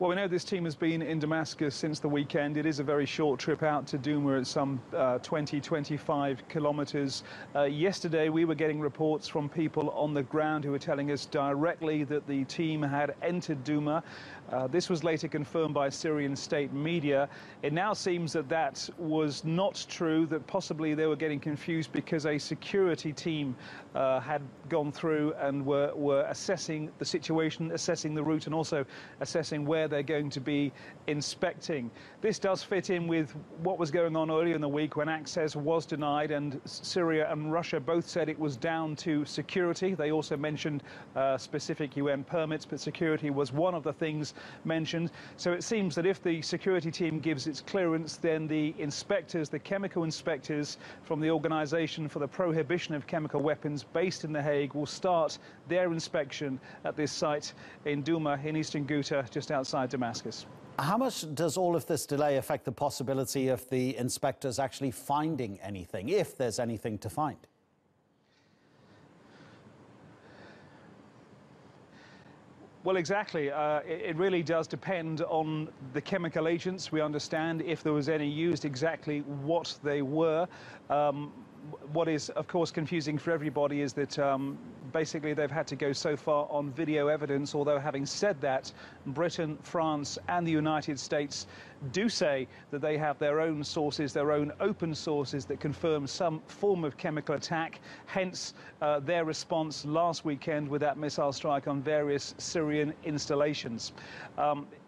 Well, we know this team has been in Damascus since the weekend. It is a very short trip out to Douma at some 20-25 kilometers. Yesterday, we were getting reports from people on the ground who were telling us directly that the team had entered Douma. This was later confirmed by Syrian state media. It now seems that that was not true, that possibly they were getting confused because a security team had gone through and were assessing the situation, assessing the route, and also assessing where they're going to be inspecting. This does fit in with what was going on earlier in the week when access was denied, and Syria and Russia both said it was down to security. They also mentioned specific UN permits, but security was one of the things mentioned. So it seems that if the security team gives its clearance, then the inspectors, the chemical inspectors from the Organization for the Prohibition of Chemical Weapons based in The Hague, will start their inspection at this site in Douma in eastern Ghouta, just outside Damascus. How much does all of this delay affect the possibility of the inspectors actually finding anything, if there's anything to find? Well, exactly. It really does depend on the chemical agents. We understand if there was any used, exactly what they were. What is, of course, confusing for everybody is that basically they've had to go so far on video evidence, although having said that, Britain, France and the United States do say that they have their own sources, their own open sources that confirm some form of chemical attack, hence their response last weekend with that missile strike on various Syrian installations.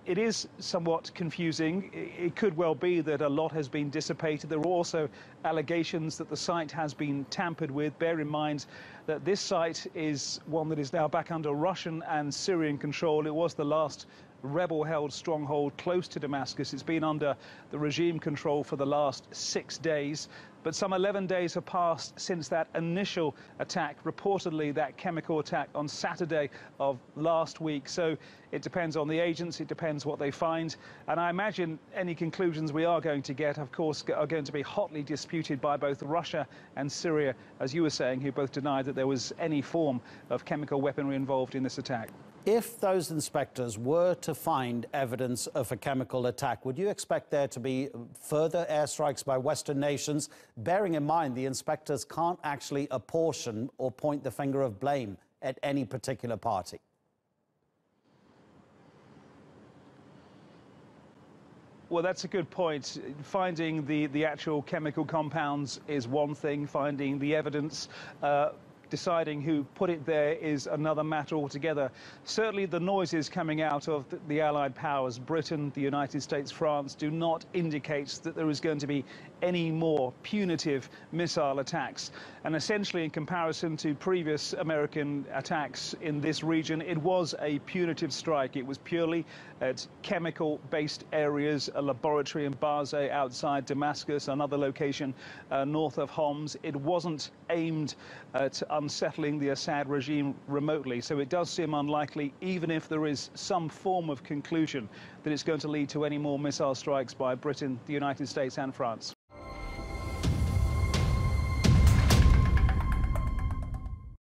It is somewhat confusing. It could well be that a lot has been dissipated. There are also allegations that the site has been tampered with. Bear in mind that this site is one that is now back under Russian and Syrian control. It was the last rebel-held stronghold close to Damascus. It's been under the regime control for the last 6 days. But some 11 days have passed since that initial attack, reportedly that chemical attack on Saturday of last week. So it depends on the agents, it depends what they find. And I imagine any conclusions we are going to get, of course, are going to be hotly disputed by both Russia and Syria, as you were saying, who both denied that there was any form of chemical weaponry involved in this attack. If those inspectors were to find evidence of a chemical attack, would you expect there to be further airstrikes by Western nations, bearing in mind the inspectors can't actually apportion or point the finger of blame at any particular party? Well, that's a good point. Finding the actual chemical compounds is one thing. Finding the evidence, deciding who put it there is another matter altogether. Certainly the noises coming out of the Allied powers, Britain, the United States, France, do not indicate that there is going to be any more punitive missile attacks. And essentially, in comparison to previous American attacks in this region, it was a punitive strike. It was purely at chemical-based areas, a laboratory in Basra outside Damascus, another location north of Homs. It wasn't aimed at unsettling the Assad regime remotely. So it does seem unlikely, even if there is some form of conclusion, that it's going to lead to any more missile strikes by Britain, the United States and France.